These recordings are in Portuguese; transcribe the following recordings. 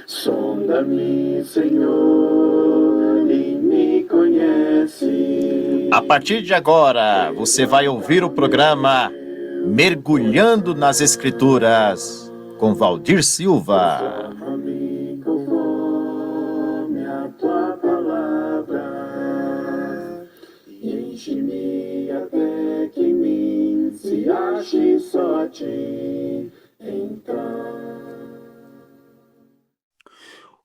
Sonda-me, Senhor, e me conhece. A partir de agora, você vai ouvir o programa Mergulhando nas Escrituras, com Valdir Silva. Transforma-me conforme a tua palavra, e enche-me até que em mim se ache só a ti, então.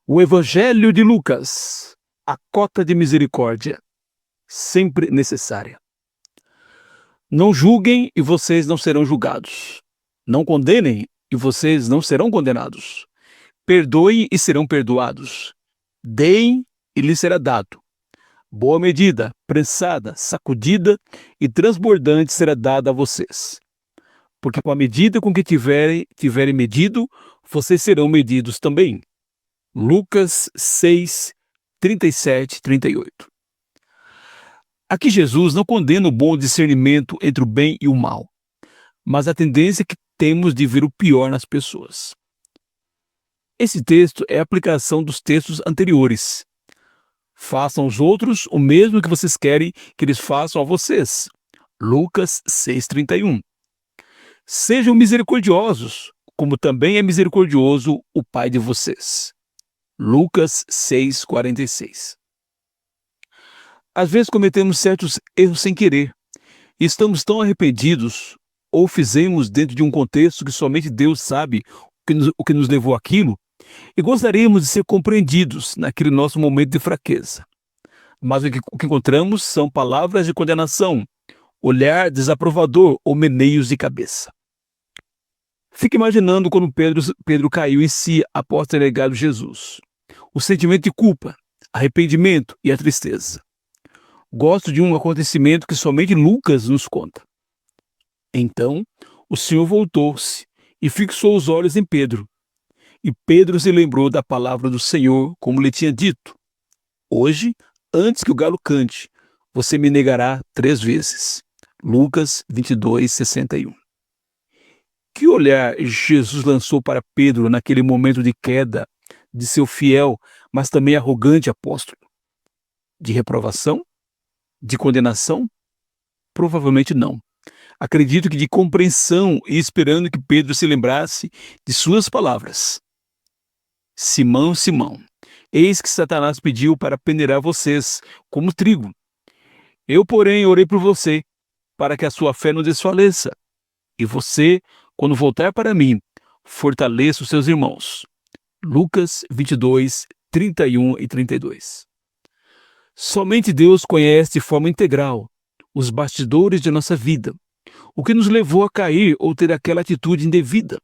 O Evangelho de Lucas, a cota de misericórdia, sempre necessária. Não julguem e vocês não serão julgados. Não condenem e vocês não serão condenados. Perdoem e serão perdoados. Deem e lhes será dado. Boa medida, prensada, sacudida e transbordante será dada a vocês. Porque com a medida com que tiverem medido, vocês serão medidos também. Lucas 6, 37 e 38. Aqui Jesus não condena o bom discernimento entre o bem e o mal, mas a tendência que temos de ver o pior nas pessoas. Esse texto é a aplicação dos textos anteriores. Façam aos outros o mesmo que vocês querem que eles façam a vocês. Lucas 6:31. Sejam misericordiosos, como também é misericordioso o Pai de vocês. Lucas 6:46. Às vezes cometemos certos erros sem querer e estamos tão arrependidos ou fizemos dentro de um contexto que somente Deus sabe o que nos levou àquilo e gostaríamos de ser compreendidos naquele nosso momento de fraqueza. Mas o que encontramos são palavras de condenação, olhar desaprovador ou meneios de cabeça. Fique imaginando quando Pedro caiu em si após ter negado Jesus. O sentimento de culpa, arrependimento e a tristeza. Gosto de um acontecimento que somente Lucas nos conta. Então, o Senhor voltou-se e fixou os olhos em Pedro. E Pedro se lembrou da palavra do Senhor, como lhe tinha dito: hoje, antes que o galo cante, você me negará 3 vezes. Lucas 22:61. Que olhar Jesus lançou para Pedro naquele momento de queda de seu fiel, mas também arrogante apóstolo? De reprovação? De condenação? Provavelmente não. Acredito que de compreensão e esperando que Pedro se lembrasse de suas palavras. Simão, Simão, eis que Satanás pediu para peneirar vocês como trigo. Eu, porém, orei por você, para que a sua fé não desfaleça. E você, quando voltar para mim, fortaleça os seus irmãos. Lucas 22, 31 e 32. Somente Deus conhece de forma integral os bastidores de nossa vida, o que nos levou a cair ou ter aquela atitude indevida.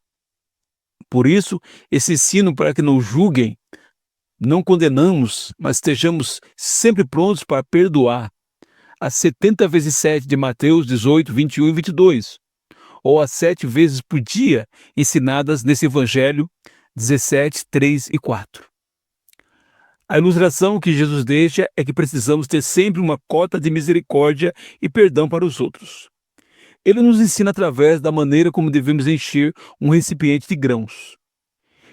Por isso, esse ensino para que não julguem, não condenamos, mas estejamos sempre prontos para perdoar. As 70 vezes 7 de Mateus 18, 21 e 22, ou as 7 vezes por dia ensinadas nesse Evangelho 17, 3 e 4. A ilustração que Jesus deixa é que precisamos ter sempre uma cota de misericórdia e perdão para os outros. Ele nos ensina através da maneira como devemos encher um recipiente de grãos.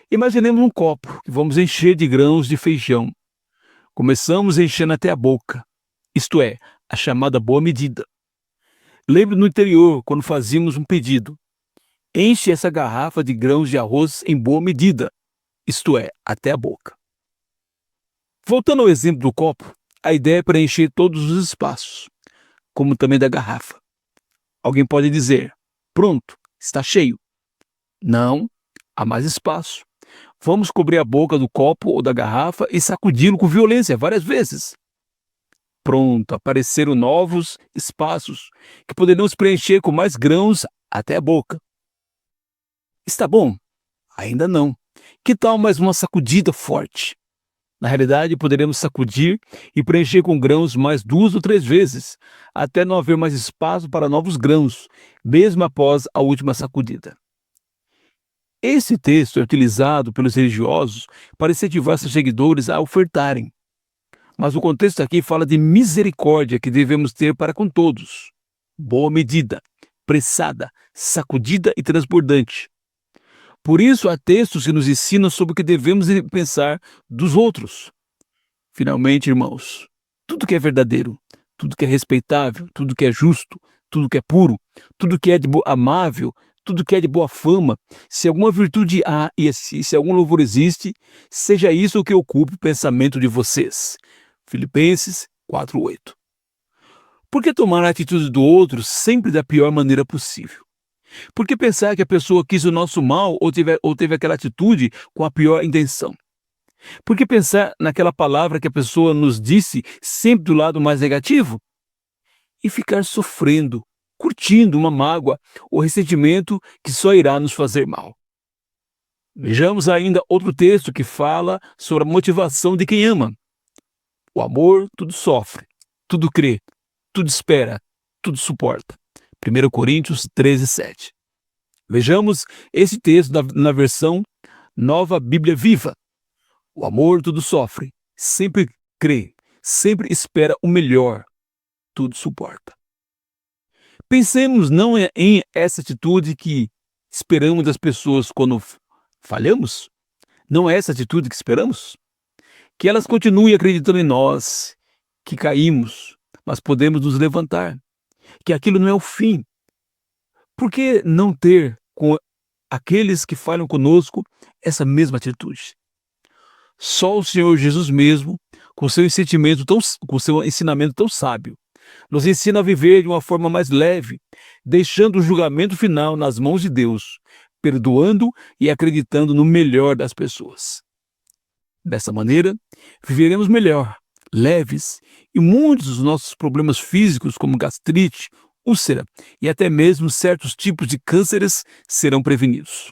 Imaginemos um copo que vamos encher de grãos de feijão. Começamos enchendo até a boca, isto é, a chamada boa medida. Lembre no interior, quando fazíamos um pedido: enche essa garrafa de grãos de arroz em boa medida, isto é, até a boca. Voltando ao exemplo do copo, a ideia é preencher todos os espaços, como também da garrafa. Alguém pode dizer: pronto, está cheio. Não, há mais espaço. Vamos cobrir a boca do copo ou da garrafa e sacudi-lo com violência várias vezes. Pronto, apareceram novos espaços que poderemos preencher com mais grãos até a boca. Está bom? Ainda não. Que tal mais uma sacudida forte? Na realidade, poderemos sacudir e preencher com grãos mais 2 ou 3 vezes, até não haver mais espaço para novos grãos, mesmo após a última sacudida. Esse texto é utilizado pelos religiosos para incentivar seus seguidores a ofertarem. Mas o contexto aqui fala de misericórdia que devemos ter para com todos. Boa medida, pressada, sacudida e transbordante. Por isso, há textos que nos ensinam sobre o que devemos pensar dos outros. Finalmente, irmãos, tudo que é verdadeiro, tudo que é respeitável, tudo que é justo, tudo que é puro, tudo que é amável, tudo que é de boa fama, se alguma virtude há e se algum louvor existe, seja isso o que ocupe o pensamento de vocês. Filipenses 4:8. Por que tomar a atitude do outro sempre da pior maneira possível? Por que pensar que a pessoa quis o nosso mal ou teve aquela atitude com a pior intenção? Por que pensar naquela palavra que a pessoa nos disse sempre do lado mais negativo? E ficar sofrendo, curtindo uma mágoa ou ressentimento que só irá nos fazer mal. Vejamos ainda outro texto que fala sobre a motivação de quem ama. O amor tudo sofre, tudo crê, tudo espera, tudo suporta. 1 Coríntios 13:7. Vejamos esse texto na versão Nova Bíblia Viva. O amor tudo sofre, sempre crê, sempre espera o melhor, tudo suporta. Pensemos não em essa atitude que esperamos das pessoas quando falhamos? Não é essa atitude que esperamos? Que elas continuem acreditando em nós, que caímos, mas podemos nos levantar, que aquilo não é o fim. Por que não ter com aqueles que falham conosco essa mesma atitude? Só o Senhor Jesus mesmo, com seu ensinamento tão sábio, nos ensina a viver de uma forma mais leve, deixando o julgamento final nas mãos de Deus, perdoando e acreditando no melhor das pessoas. Dessa maneira, viveremos melhor, leves, e muitos dos nossos problemas físicos, como gastrite, úlcera e até mesmo certos tipos de cânceres, serão prevenidos.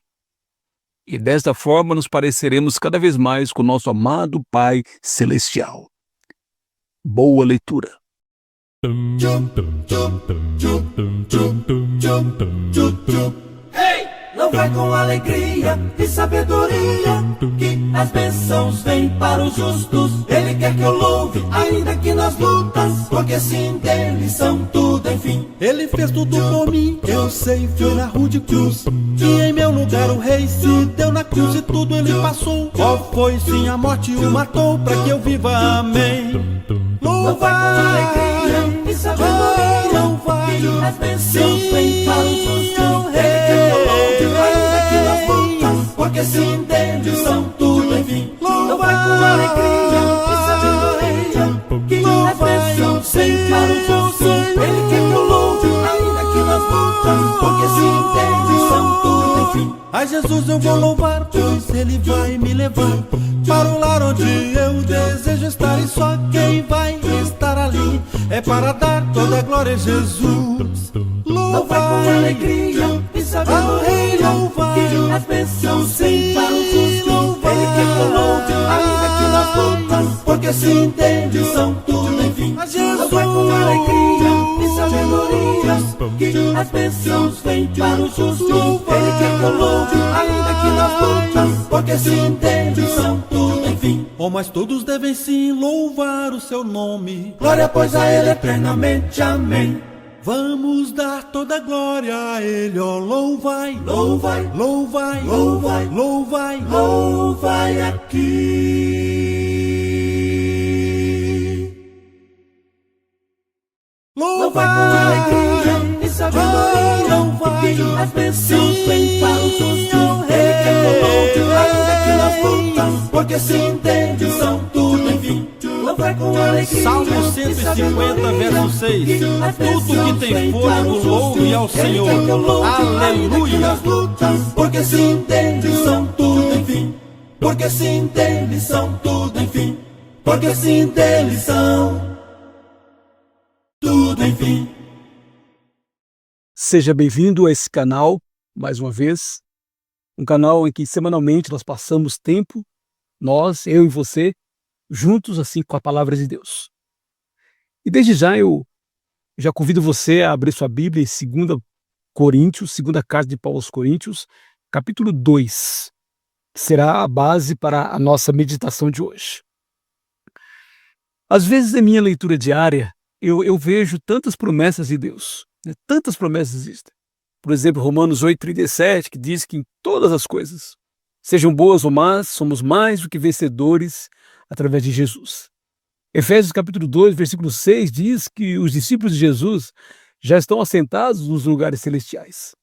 E desta forma nos pareceremos cada vez mais com nosso amado Pai Celestial. Boa leitura. Ei! Louva com alegria e sabedoria, que as bênçãos vêm para os justos. Ele quer que eu louve, ainda que nas lutas, porque sim dele são tudo, enfim. Ele fez tudo por mim, eu sei, foi na rude cruz. E em meu lugar o rei se deu na cruz e tudo ele passou. Qual foi sim a morte o matou, pra que eu viva, amém. Louva com alegria e sabedoria, que as bênçãos vêm para os justos. Ele quer que eu louve, ainda que nas lutas, porque sim dele são tudo, enfim. Louva com alegria e sabedoria, que as bênçãos vêm para os justos. Ele quer que eu louve, ainda que nas lutas, porque sim dele são tudo, enfim. A Jesus eu vou louvar, pois ele vai me levar para o lar onde eu desejo estar. E só quem vai estar ali é para dar toda a glória a Jesus. Louva com alegria e sabedoria, que as bênçãos vêm para os justos. Ele quer que eu louve, ainda que nas lutas, porque sim dele são tudo, enfim. Louva com alegria e sabedoria, que as bênçãos vêm para os justos. Ele quer que eu louve, ainda que nas lutas, porque sim dele são tudo, enfim. Oh, mas todos devem sim louvar o seu nome. Glória pois a ele eternamente, amém. Vamos dar toda a glória a ele, ó, louvai, Louvai, louvai, louvai, louvai, louvai aqui. Louvai com alegria e sabedoria, que as bênçãos vêm para os justos. Ele quer que eu louve, ainda que nas lutas, porque sim dele são tudo, enfim. Louvai com alegria. Salmo 150, verso 6. Tudo que tem fôlego, louve ao Senhor. Aleluia. Porque sim dele são tudo, enfim. Porque sim dele são tudo, enfim. Porque sim dele são tudo, enfim. Seja bem-vindo a esse canal, mais uma vez. Um canal em que semanalmente nós passamos tempo, nós, eu e você, juntos assim com a palavra de Deus. E desde já eu já convido você a abrir sua Bíblia em 2 Coríntios, segunda carta de Paulo aos Coríntios, capítulo 2, que será a base para a nossa meditação de hoje. Às vezes em minha leitura diária, eu vejo tantas promessas de Deus, né? Tantas promessas existem. Por exemplo, Romanos 8,37, que diz que em todas as coisas, sejam boas ou más, somos mais do que vencedores através de Jesus. Efésios capítulo 2, versículo 6 diz que os discípulos de Jesus já estão assentados nos lugares celestiais.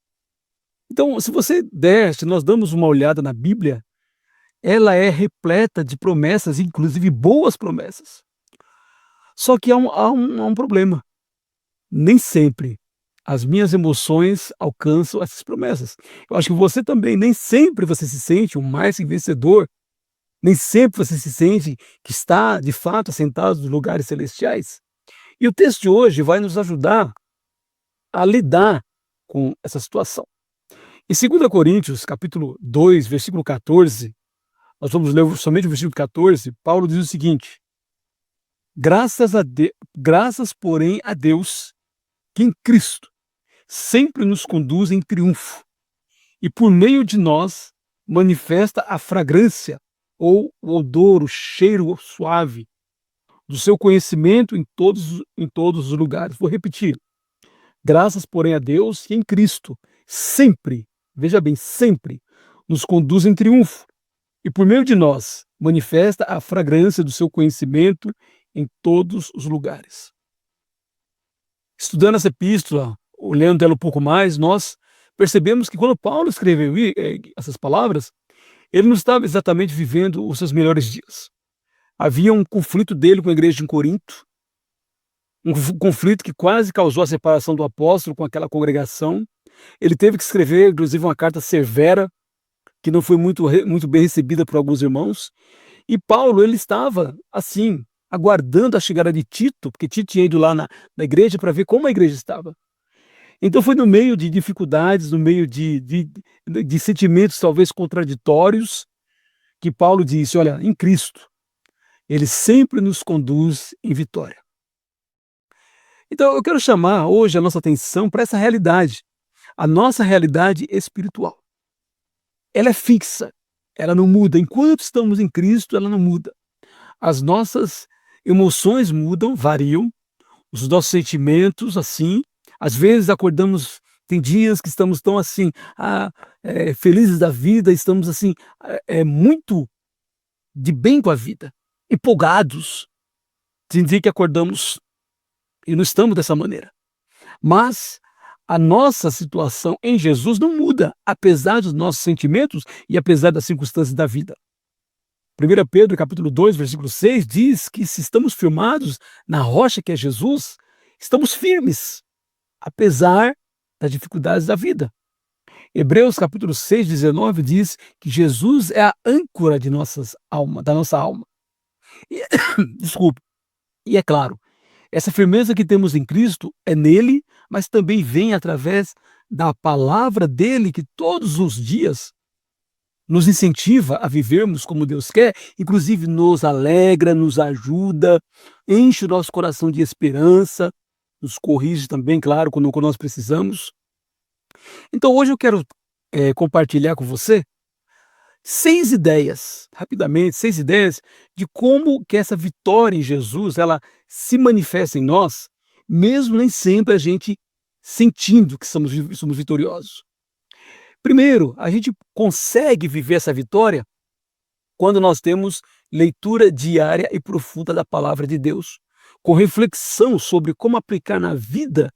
Então, se nós damos uma olhada na Bíblia, ela é repleta de promessas, inclusive boas promessas. Só que há um problema. Nem sempre as minhas emoções alcançam essas promessas. Eu acho que você também, nem sempre você se sente um mais que vencedor, nem sempre você se sente que está, de fato, assentado nos lugares celestiais. E o texto de hoje vai nos ajudar a lidar com essa situação. Em 2 Coríntios, capítulo 2, versículo 14, nós vamos ler somente o versículo 14, Paulo diz o seguinte: graças, porém, a Deus, que em Cristo sempre nos conduz em triunfo, e por meio de nós manifesta a fragrância, ou o odor, o cheiro suave, do seu conhecimento em todos os lugares. Vou repetir. Graças, porém, a Deus, que em Cristo sempre, veja bem, sempre, nos conduz em triunfo, e por meio de nós manifesta a fragrância do seu conhecimento em todos os lugares. Estudando essa epístola, olhando ela um pouco mais, nós percebemos que quando Paulo escreveu essas palavras, ele não estava exatamente vivendo os seus melhores dias. Havia um conflito dele com a igreja em Corinto, um conflito que quase causou a separação do apóstolo com aquela congregação. Ele teve que escrever, inclusive, uma carta severa, que não foi muito bem recebida por alguns irmãos. E Paulo, ele estava, assim, aguardando a chegada de Tito, porque Tito tinha ido lá na igreja para ver como a igreja estava. Então foi no meio de dificuldades, no meio de sentimentos talvez contraditórios, que Paulo disse: olha, em Cristo, ele sempre nos conduz em vitória. Então eu quero chamar hoje a nossa atenção para essa realidade, a nossa realidade espiritual. Ela é fixa, ela não muda. Enquanto estamos em Cristo, ela não muda. As nossas emoções mudam, variam, os nossos sentimentos, assim. Às vezes acordamos, tem dias que estamos tão assim, felizes da vida, estamos assim, muito de bem com a vida, empolgados. Tem dia que acordamos e não estamos dessa maneira. Mas a nossa situação em Jesus não muda, apesar dos nossos sentimentos e apesar das circunstâncias da vida. 1 Pedro, capítulo 2, versículo 6, diz que se estamos firmados na rocha que é Jesus, estamos firmes, apesar das dificuldades da vida. Hebreus, capítulo 6, 19, diz que Jesus é a âncora da nossa alma. Desculpe. E é claro, essa firmeza que temos em Cristo é nele, mas também vem através da palavra dele, que todos os dias nos incentiva a vivermos como Deus quer, inclusive nos alegra, nos ajuda, enche o nosso coração de esperança, nos corrige também, claro, quando nós precisamos. Então hoje eu quero compartilhar com você 6 ideias, rapidamente, 6 ideias de como que essa vitória em Jesus, ela se manifesta em nós, mesmo nem sempre a gente sentindo que somos vitoriosos. Primeiro, a gente consegue viver essa vitória quando nós temos leitura diária e profunda da palavra de Deus, com reflexão sobre como aplicar na vida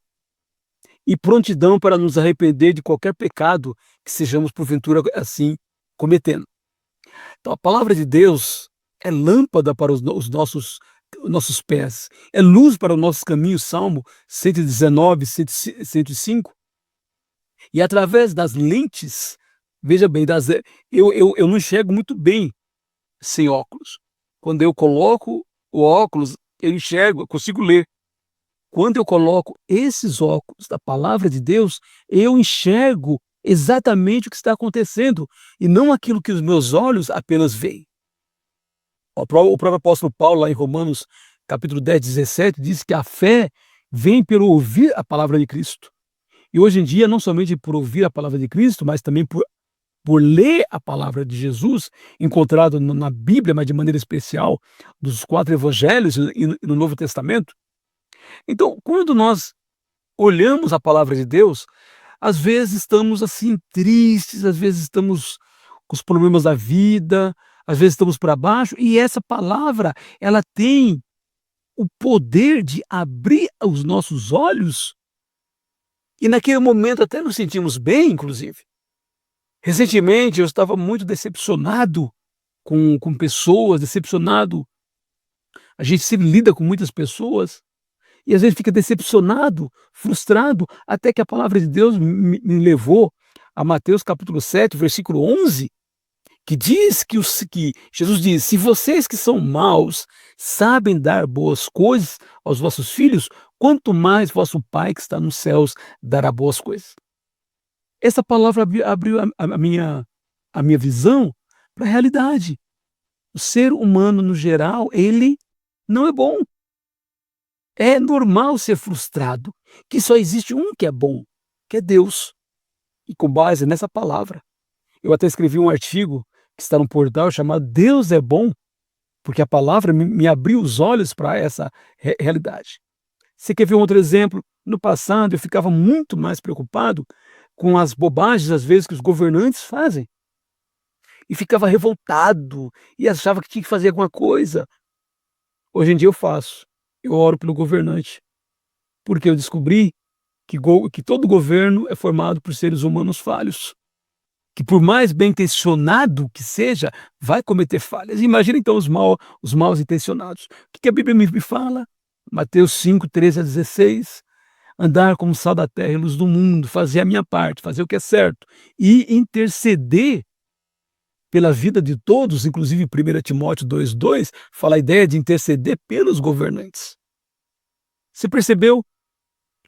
e prontidão para nos arrepender de qualquer pecado que sejamos porventura assim cometendo. Então a palavra de Deus é lâmpada para os nossos pés, é luz para os nossos caminhos, Salmo 119, 105. E através das lentes, veja bem, eu não enxergo muito bem sem óculos. Quando eu coloco o óculos, eu enxergo, eu consigo ler. Quando eu coloco esses óculos da palavra de Deus, eu enxergo exatamente o que está acontecendo e não aquilo que os meus olhos apenas veem. O próprio apóstolo Paulo, lá em Romanos, capítulo 10, 17, diz que a fé vem pelo ouvir a palavra de Cristo. E hoje em dia, não somente por ouvir a palavra de Cristo, mas também por ler a palavra de Jesus, encontrado na Bíblia, mas de maneira especial dos 4 evangelhos e no Novo Testamento. Então, quando nós olhamos a palavra de Deus, às vezes estamos assim tristes, às vezes estamos com os problemas da vida, às vezes estamos para baixo, e essa palavra, ela tem o poder de abrir os nossos olhos, e naquele momento até nos sentimos bem, inclusive. Recentemente eu estava muito decepcionado com pessoas, decepcionado. A gente sempre lida com muitas pessoas e às vezes fica decepcionado, frustrado, até que a palavra de Deus me levou a Mateus capítulo 7, versículo 11, que diz que Jesus diz: se vocês que são maus sabem dar boas coisas aos vossos filhos, quanto mais vosso Pai que está nos céus dará boas coisas. Essa palavra abriu a minha visão para a realidade. O ser humano, no geral, ele não é bom. É normal ser frustrado, que só existe um que é bom, que é Deus. E com base nessa palavra, eu até escrevi um artigo que está no portal chamado Deus é Bom, porque a palavra me abriu os olhos para essa realidade. Você quer ver um outro exemplo? No passado, eu ficava muito mais preocupado com as bobagens, às vezes, que os governantes fazem. E ficava revoltado e achava que tinha que fazer alguma coisa. Hoje em dia eu faço. Eu oro pelo governante. Porque eu descobri que todo governo é formado por seres humanos falhos. Que por mais bem intencionado que seja, vai cometer falhas. Imagina então os mal intencionados. O que a Bíblia me fala? Mateus 5, 13 a 16. Andar como sal da terra e luz do mundo, fazer a minha parte, fazer o que é certo e interceder pela vida de todos, inclusive 1 Timóteo 2,2 fala a ideia de interceder pelos governantes. Você percebeu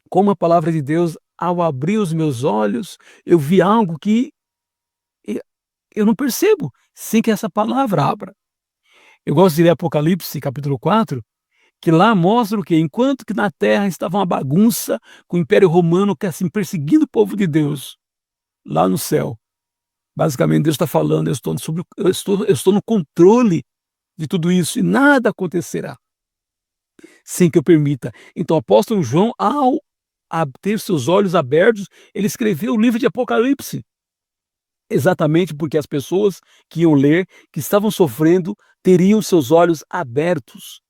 como a palavra de Deus, ao abrir os meus olhos, eu vi algo que eu não percebo sem que essa palavra abra. Eu gosto de ler Apocalipse, capítulo 4, que lá mostra o quê? Enquanto que na terra estava uma bagunça, com o Império Romano que assim perseguindo o povo de Deus, lá no céu, basicamente Deus está falando, eu estou no controle de tudo isso e nada acontecerá sem que eu permita. Então o apóstolo João, ao ter seus olhos abertos, ele escreveu o livro de Apocalipse, exatamente porque as pessoas que iam ler, que estavam sofrendo, teriam seus olhos abertos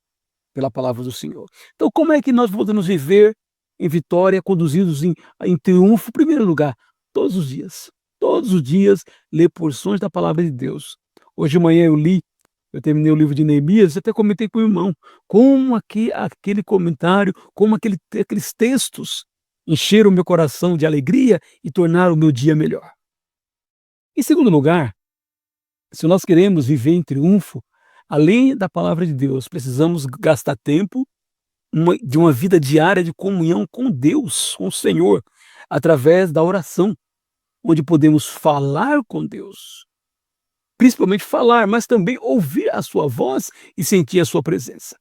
pela palavra do Senhor. Então, como é que nós podemos viver em vitória, conduzidos em triunfo? Em primeiro lugar, todos os dias, ler porções da palavra de Deus. Hoje de manhã eu terminei o livro de Neemias, até comentei com o irmão, como aquele comentário, como aqueles textos encheram o meu coração de alegria e tornaram o meu dia melhor. Em segundo lugar, se nós queremos viver em triunfo, além da palavra de Deus, precisamos gastar tempo de uma vida diária de comunhão com Deus, com o Senhor, através da oração, onde podemos falar com Deus. Principalmente falar, mas também ouvir a sua voz e sentir a sua presença.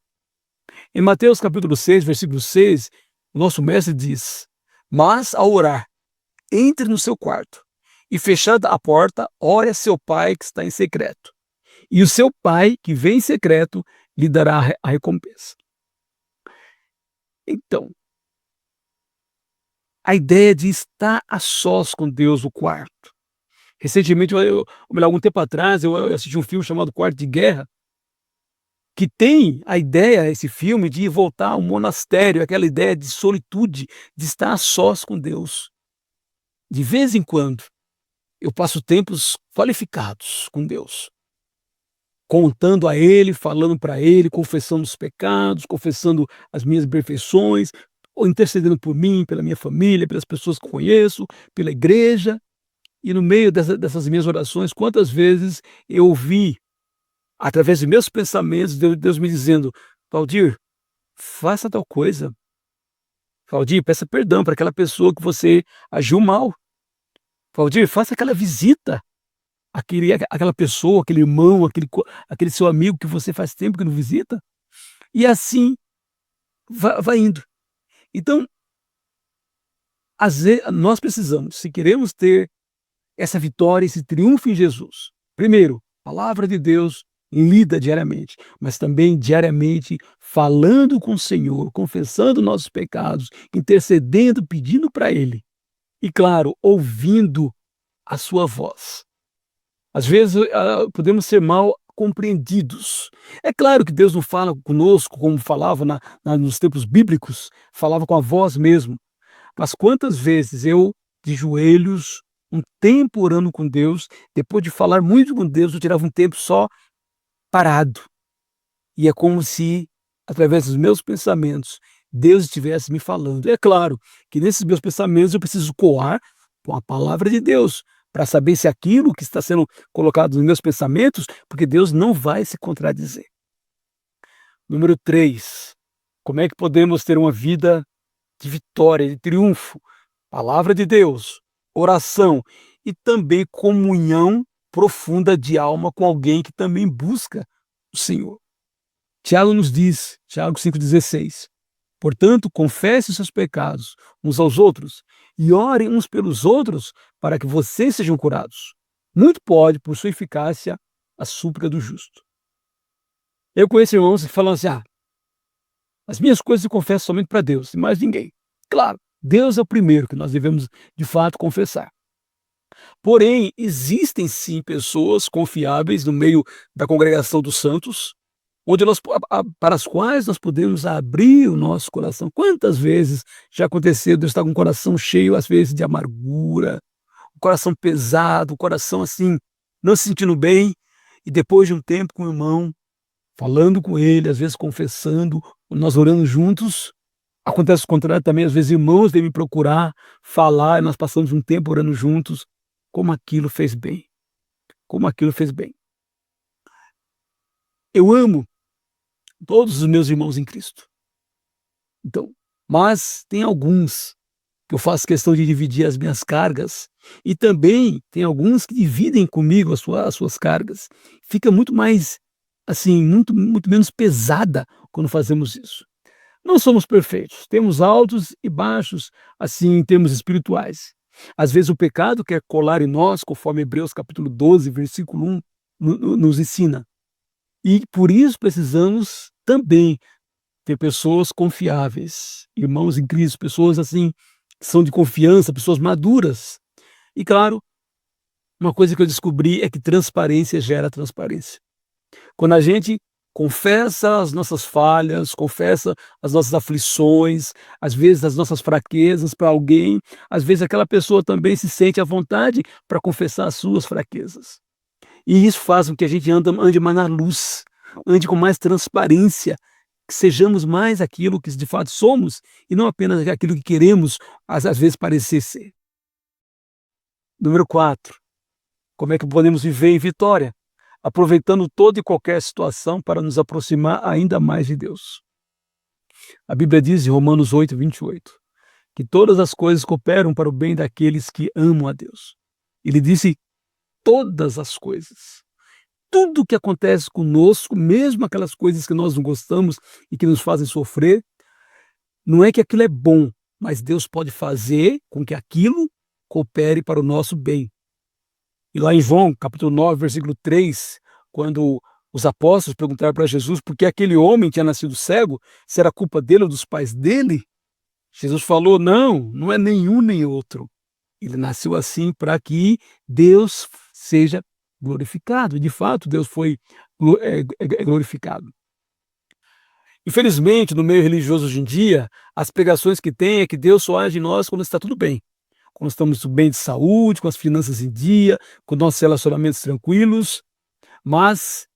Em Mateus capítulo 6, versículo 6, o nosso mestre diz: mas ao orar, entre no seu quarto e fechada a porta, ore a seu pai que está em secreto. E o seu pai, que vem em secreto, lhe dará a recompensa. Então, a ideia de estar a sós com Deus no quarto. Recentemente, algum tempo atrás, eu assisti um filme chamado Quarto de Guerra, que tem a ideia, esse filme, de voltar ao monastério, aquela ideia de solitude, de estar a sós com Deus. De vez em quando, eu passo tempos qualificados com Deus, contando a Ele, falando para Ele, confessando os pecados, confessando as minhas imperfeições, ou intercedendo por mim, pela minha família, pelas pessoas que conheço, pela igreja. E no meio dessas minhas orações, quantas vezes eu ouvi, através de meus pensamentos, Deus me dizendo: Valdir, faça tal coisa. Valdir, peça perdão para aquela pessoa que você agiu mal. Valdir, faça aquela visita àquela pessoa, aquele irmão, aquele seu amigo que você faz tempo que não visita. E assim vai indo. Então, às vezes, nós precisamos, se queremos ter essa vitória, esse triunfo em Jesus, primeiro, palavra de Deus lida diariamente, mas também diariamente falando com o Senhor, confessando nossos pecados, intercedendo, pedindo para Ele. e, claro, ouvindo a sua voz. Às vezes podemos ser mal compreendidos. É claro que Deus não fala conosco como falava nos tempos bíblicos, falava com a voz mesmo. Mas quantas vezes eu, de joelhos, um tempo orando com Deus, depois de falar muito com Deus, eu tirava um tempo só parado. E é como se, através dos meus pensamentos, Deus estivesse me falando. É claro que nesses meus pensamentos eu preciso coar com a palavra de Deus, para saber se aquilo que está sendo colocado nos meus pensamentos, porque Deus não vai se contradizer. Número 3, como é que podemos ter uma vida de vitória, de triunfo? Palavra de Deus, oração e também comunhão profunda de alma com alguém que também busca o Senhor. Tiago nos diz, Tiago 5,16, portanto, confesse os seus pecados uns aos outros e orem uns pelos outros para que vocês sejam curados. Muito pode, por sua eficácia, a súplica do justo. Eu conheço irmãos que falam assim, as minhas coisas eu confesso somente para Deus e mais ninguém. Claro, Deus é o primeiro que nós devemos, de fato, confessar. Porém, existem sim pessoas confiáveis no meio da congregação dos santos, para as quais nós podemos abrir o nosso coração. Quantas vezes já aconteceu de eu estar com o coração cheio, às vezes, de amargura, o coração pesado, o coração assim, não se sentindo bem, e depois de um tempo com o irmão, falando com ele, às vezes confessando, nós orando juntos, acontece o contrário também, às vezes irmãos vêm me procurar, falar, e nós passamos um tempo orando juntos, como aquilo fez bem, como aquilo fez bem. Eu amo todos os meus irmãos em Cristo. Então, mas tem alguns que eu faço questão de dividir as minhas cargas, e também tem alguns que dividem comigo as suas cargas. Fica muito mais, assim, muito menos pesada quando fazemos isso. Não somos perfeitos, temos altos e baixos, assim, em termos espirituais. Às vezes o pecado quer colar em nós, conforme Hebreus capítulo 12, versículo 1, nos ensina. E por isso precisamos também ter pessoas confiáveis, irmãos em Cristo, pessoas assim, que são de confiança, pessoas maduras. E claro, uma coisa que eu descobri é que transparência gera transparência. Quando a gente confessa as nossas falhas, confessa as nossas aflições, às vezes as nossas fraquezas para alguém, às vezes aquela pessoa também se sente à vontade para confessar as suas fraquezas. E isso faz com que a gente ande mais na luz, ande com mais transparência, que sejamos mais aquilo que de fato somos e não apenas aquilo que queremos, às vezes, parecer ser. Número 4, como é que podemos viver em vitória? Aproveitando toda e qualquer situação para nos aproximar ainda mais de Deus. A Bíblia diz em Romanos 8, 28, que todas as coisas cooperam para o bem daqueles que amam a Deus. Ele disse todas as coisas. Tudo que acontece conosco, mesmo aquelas coisas que nós não gostamos e que nos fazem sofrer, não é que aquilo é bom, mas Deus pode fazer com que aquilo coopere para o nosso bem. E lá em João, capítulo 9, versículo 3, quando os apóstolos perguntaram para Jesus por que aquele homem tinha nascido cego, se era culpa dele ou dos pais dele, Jesus falou, não é nenhum nem outro. Ele nasceu assim para que Deus seja glorificado. E de fato, Deus foi glorificado. Infelizmente, no meio religioso hoje em dia, as pregações que tem é que Deus só age em nós quando está tudo bem. Quando estamos bem de saúde, com as finanças em dia, com nossos relacionamentos tranquilos. Mas,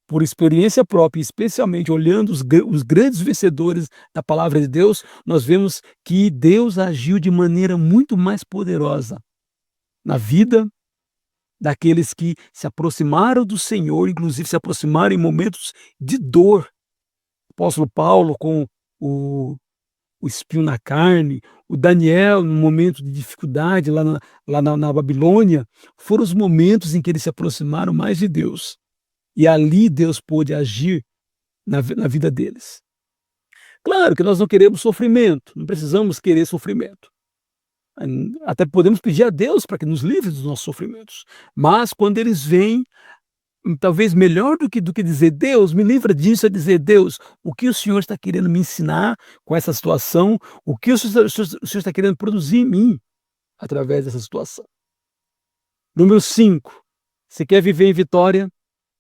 por experiência própria, especialmente olhando os grandes vencedores da palavra de Deus, nós vemos que Deus agiu de maneira muito mais poderosa na vida daqueles que se aproximaram do Senhor, inclusive se aproximaram em momentos de dor. O apóstolo Paulo com o espinho na carne, o Daniel no momento de dificuldade lá na Babilônia, foram os momentos em que eles se aproximaram mais de Deus. E ali Deus pôde agir na vida deles. Claro que nós não queremos sofrimento, não precisamos querer sofrimento. Até podemos pedir a Deus para que nos livre dos nossos sofrimentos. Mas quando eles vêm, talvez melhor do que dizer, Deus, me livra disso, é dizer, Deus, o que o Senhor está querendo me ensinar com essa situação, o que o Senhor está querendo produzir em mim. através dessa situação. Número 5. Você quer viver em vitória?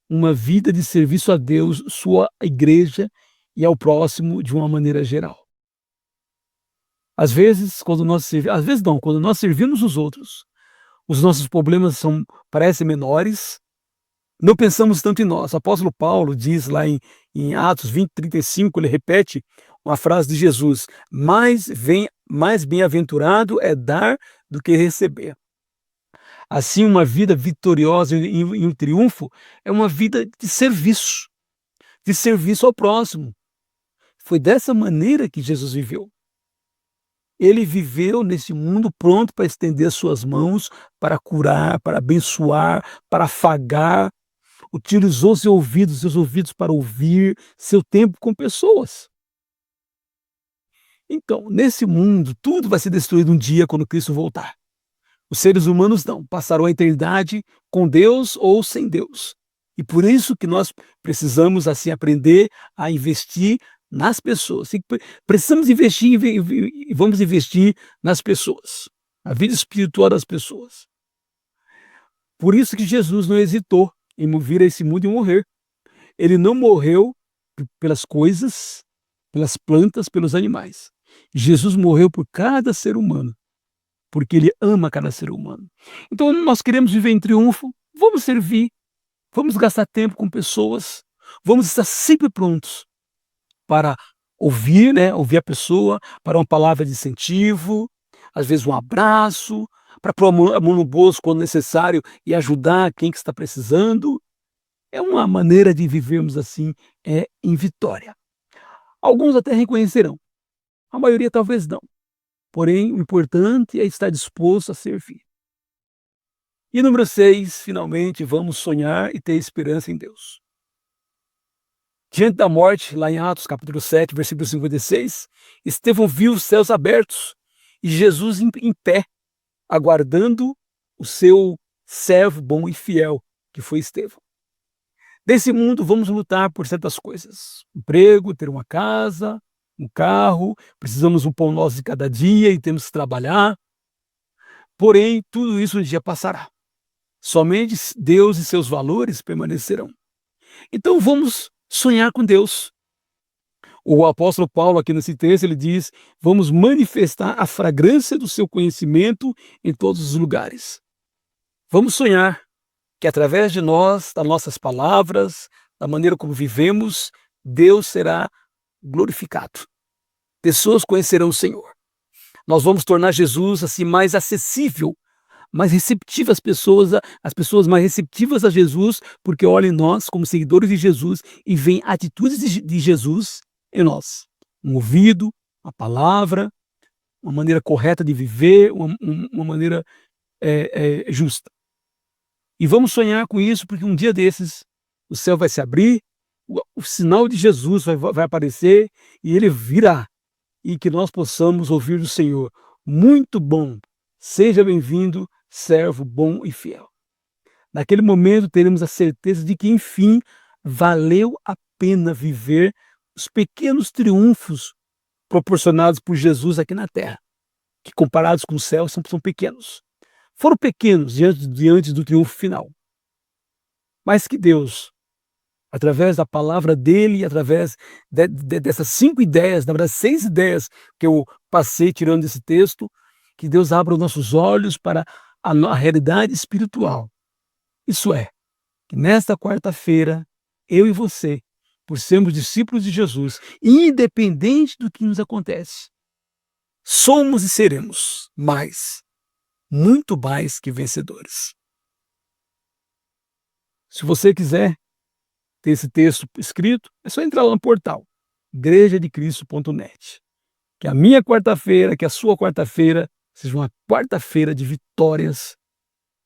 Uma vida de serviço a Deus, sua igreja e ao próximo de uma maneira geral. Às vezes, quando nós servimos os outros, os nossos problemas parecem menores, não pensamos tanto em nós. O apóstolo Paulo diz lá em Atos 20:35, ele repete uma frase de Jesus: mais bem-aventurado é dar do que receber. Assim, uma vida vitoriosa em um triunfo é uma vida de serviço ao próximo. Foi dessa maneira que Jesus viveu. Ele viveu nesse mundo pronto para estender as suas mãos, para curar, para abençoar, para afagar. Utilizou seus ouvidos para ouvir, seu tempo com pessoas. Então, nesse mundo, tudo vai ser destruído um dia quando Cristo voltar. Os seres humanos não, passarão a eternidade com Deus ou sem Deus. E por isso que nós precisamos assim aprender a investir nas pessoas. Precisamos investir e vamos investir nas pessoas, na vida espiritual das pessoas. Por isso que Jesus não hesitou em vir a esse mundo e morrer. Ele não morreu pelas coisas, pelas plantas, pelos animais. Jesus morreu por cada ser humano, porque ele ama cada ser humano. Então nós queremos viver em triunfo, vamos servir, vamos gastar tempo com pessoas, vamos estar sempre prontos para ouvir a pessoa, para uma palavra de incentivo, às vezes um abraço, para pôr a mão no bolso quando necessário e ajudar quem que está precisando. É uma maneira de vivermos assim, em vitória. Alguns até reconhecerão, a maioria talvez não. Porém, o importante é estar disposto a servir. E número 6, finalmente, vamos sonhar e ter esperança em Deus. Diante da morte, lá em Atos capítulo 7, versículo 56, Estevão viu os céus abertos e Jesus em pé, aguardando o seu servo bom e fiel, que foi Estevão. Nesse mundo, vamos lutar por certas coisas. Emprego, ter uma casa, um carro, precisamos um pão nosso de cada dia e temos que trabalhar. Porém, tudo isso um dia passará. Somente Deus e seus valores permanecerão. Então vamos sonhar com Deus. O apóstolo Paulo, aqui nesse texto, ele diz: vamos manifestar a fragrância do seu conhecimento em todos os lugares. Vamos sonhar que através de nós, das nossas palavras, da maneira como vivemos, Deus será glorificado. Pessoas conhecerão o Senhor. Nós vamos tornar Jesus assim mais acessível, mais receptivo às pessoas mais receptivas a Jesus, porque olham em nós como seguidores de Jesus e veem atitudes de Jesus em nós. Um ouvido, uma palavra, uma maneira correta de viver, uma maneira justa. E vamos sonhar com isso, porque um dia desses o céu vai se abrir, o sinal de Jesus vai aparecer e ele virá. E que nós possamos ouvir do Senhor: muito bom, seja bem-vindo, servo bom e fiel. Naquele momento teremos a certeza de que, enfim, valeu a pena viver os pequenos triunfos proporcionados por Jesus aqui na terra, que comparados com o céu são pequenos. Foram pequenos diante do triunfo final. Mas que Deus, através da palavra dele, através dessas 5 ideias, na verdade 6 ideias que eu passei tirando desse texto, que Deus abra os nossos olhos para a realidade espiritual. Isso é, que nesta quarta-feira, eu e você, por sermos discípulos de Jesus, independente do que nos acontece, somos e seremos muito mais que vencedores. Se você quiser ter esse texto escrito, é só entrar lá no portal igrejadecristo.net. Que a minha quarta-feira, que a sua quarta-feira seja uma quarta-feira de vitórias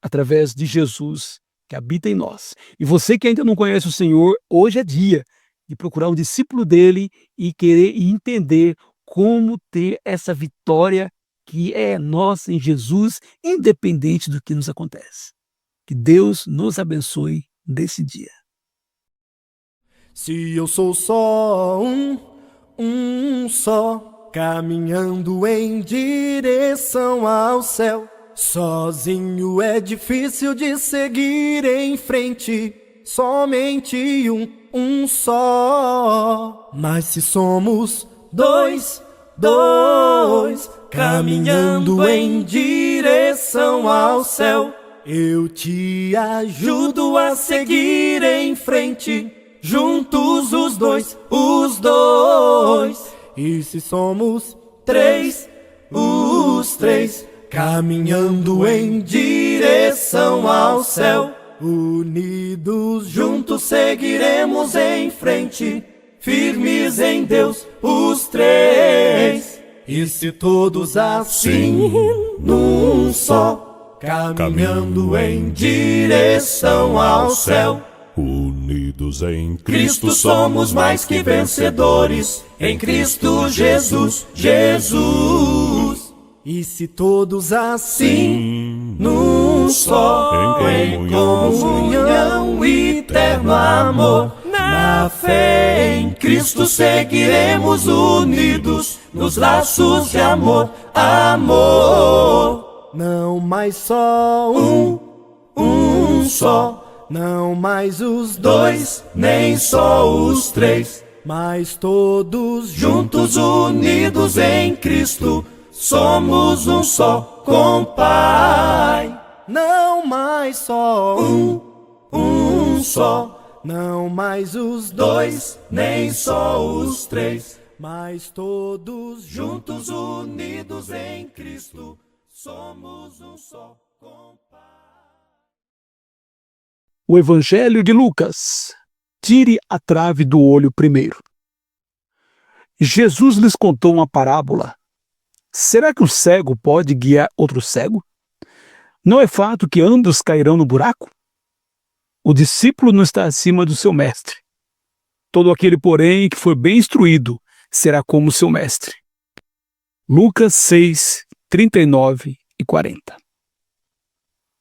através de Jesus que habita em nós. E você que ainda não conhece o Senhor, hoje é dia de procurar um discípulo dele e querer entender como ter essa vitória que é nossa em Jesus, independente do que nos acontece. Que Deus nos abençoe nesse dia. Se eu sou só um só, caminhando em direção ao céu, Sozinho é difícil de seguir em frente, somente um só. Mas se somos dois, caminhando em direção ao céu, eu te ajudo a seguir em frente, juntos os dois. E se somos três, os três, caminhando em direção ao céu, unidos juntos seguiremos em frente, firmes em Deus, os três. E se todos assim, num só, caminhando em direção ao céu, unidos em Cristo somos mais que vencedores, em Cristo Jesus. E se todos assim, num só, em comunhão e eterno amor, na fé em Cristo seguiremos unidos, nos laços de amor. Não mais só um só, não mais os dois, nem só os três, mas todos juntos unidos em Cristo, somos um só com o Pai. Não mais só um só, não mais os dois, nem só os três, mas todos juntos unidos em Cristo, somos um só com o Pai. O Evangelho de Lucas. Tire a trave do olho primeiro. Jesus lhes contou uma parábola. Será que um cego pode guiar outro cego? Não é fato que ambos cairão no buraco? O discípulo não está acima do seu mestre. Todo aquele, porém, que for bem instruído, será como seu mestre. Lucas 6, 39 e 40.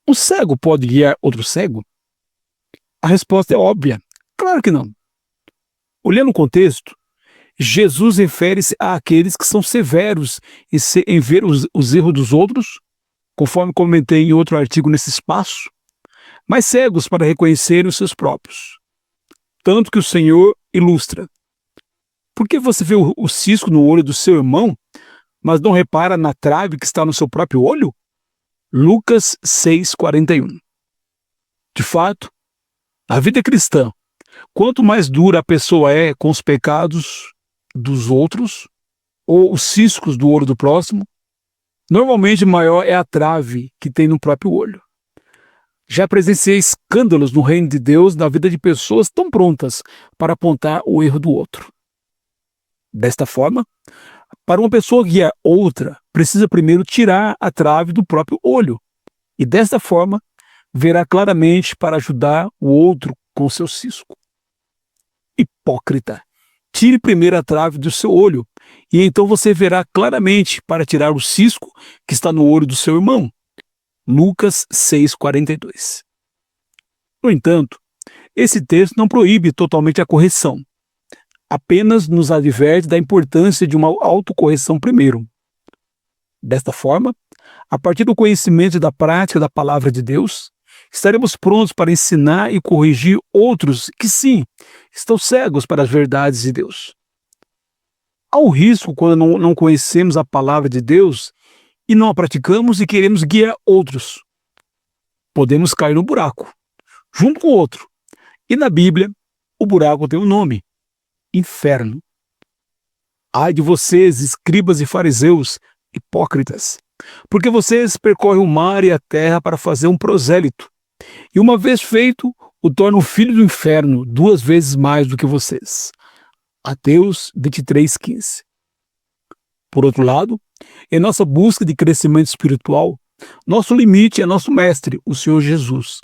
Um cego pode guiar outro cego? A resposta é óbvia. Claro que não. Olhando o contexto, Jesus refere-se àqueles que são severos em ver os erros dos outros, conforme comentei em outro artigo nesse espaço, mas cegos para reconhecerem os seus próprios. Tanto que o Senhor ilustra. Por que você vê o cisco no olho do seu irmão, mas não repara na trave que está no seu próprio olho? Lucas 6,41. De fato, na vida cristã, quanto mais dura a pessoa é com os pecados dos outros, ou os ciscos do olho do próximo, normalmente maior é a trave que tem no próprio olho. Já presenciei escândalos no reino de Deus na vida de pessoas tão prontas para apontar o erro do outro. Desta forma, para uma pessoa guiar outra, precisa primeiro tirar a trave do próprio olho, e desta forma, verá claramente para ajudar o outro com seu cisco. Hipócrita! Tire primeiro a trave do seu olho, e então você verá claramente para tirar o cisco que está no olho do seu irmão. Lucas 6,42. No entanto, esse texto não proíbe totalmente a correção. Apenas nos adverte da importância de uma autocorreção primeiro. Desta forma, a partir do conhecimento e da prática da palavra de Deus, estaremos prontos para ensinar e corrigir outros que, sim, estão cegos para as verdades de Deus. Há um risco quando não conhecemos a palavra de Deus e não a praticamos e queremos guiar outros. Podemos cair no buraco, junto com o outro. E na Bíblia, o buraco tem um nome: inferno. Ai de vocês, escribas e fariseus, hipócritas, porque vocês percorrem o mar e a terra para fazer um prosélito, e uma vez feito, o tornam filho do inferno 2 vezes mais do que vocês. Mateus 23:15. Por outro lado, em nossa busca de crescimento espiritual, nosso limite é nosso Mestre, o Senhor Jesus.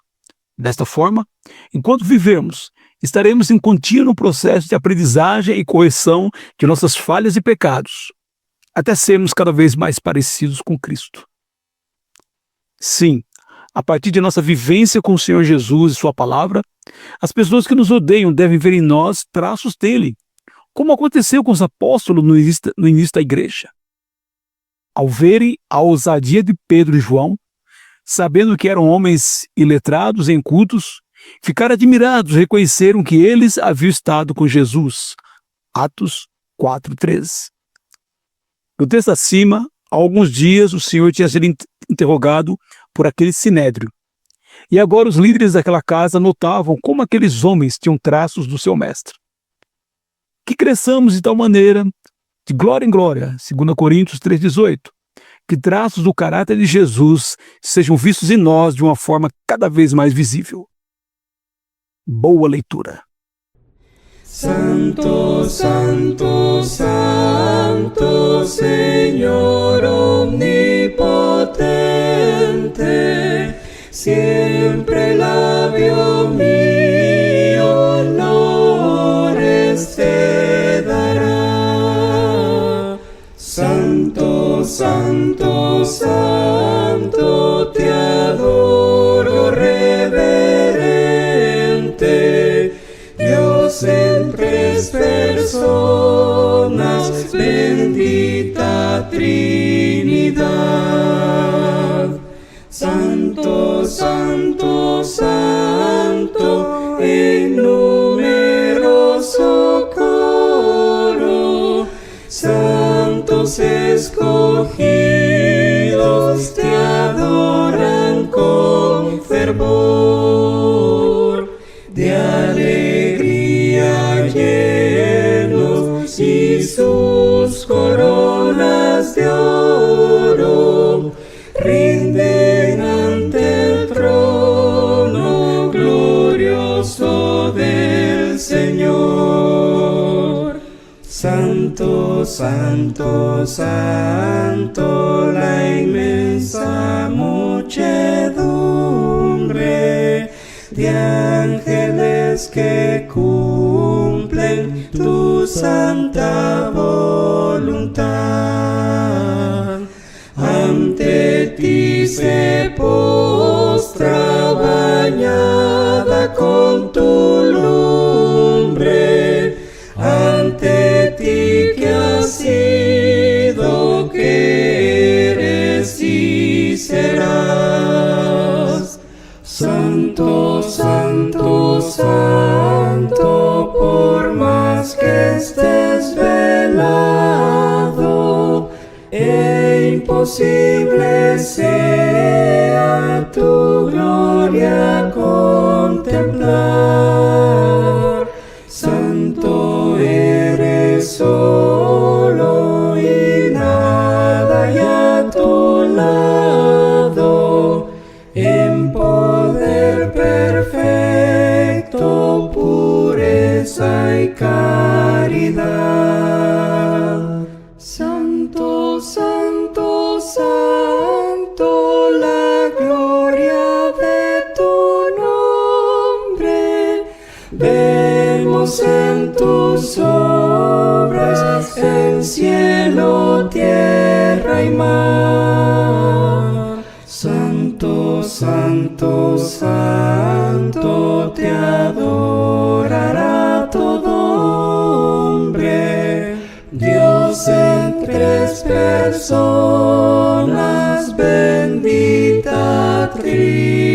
Desta forma, enquanto vivemos, estaremos em contínuo processo de aprendizagem e correção de nossas falhas e pecados, até sermos cada vez mais parecidos com Cristo. Sim, a partir de nossa vivência com o Senhor Jesus e sua palavra, as pessoas que nos odeiam devem ver em nós traços dele, como aconteceu com os apóstolos no início da igreja. Ao verem a ousadia de Pedro e João, sabendo que eram homens iletrados e incultos, ficaram admirados, reconheceram que eles haviam estado com Jesus. Atos 4:13. No texto acima, há alguns dias o Senhor tinha sido interrogado por aquele sinédrio. E agora os líderes daquela casa notavam como aqueles homens tinham traços do seu mestre. Que cresçamos de tal maneira, de glória em glória, 2 Coríntios 3:18, que traços do caráter de Jesus sejam vistos em nós de uma forma cada vez mais visível. Boa leitura. Santo, Santo, Santo, Señor omnipotente, siempre el labio mío honores te dará. Santo, Santo, Santo, te adoro reverente, Dios en tres personas, bendita Trinidad. Santo, Santo, Santo, en numeroso coro, santos escogidos te adoran con fervor, de alegría llenos y sus coronas de oro rinden ante el trono glorioso del Señor. Santo, Santo, Santo, la inmensa muchedumbre de ángeles que cumplen tu santa voluntad. Ante ti se postra bañada con tu lumbre, ante ti que has sido, que eres y serás. Santo, Santo, Santo, por más que estés velado, imposible sea tu gloria contemplar. Santo eres solo y nada hay a tu lado, en poder perfecto, pureza y caridad. Santo, Santo, Santo, la gloria de tu nombre vemos en tus obras, en cielo, tierra y mar. Santo, Santo, Santo, te adorará todo hombre, Dios en tres personas, bendita Trinidad.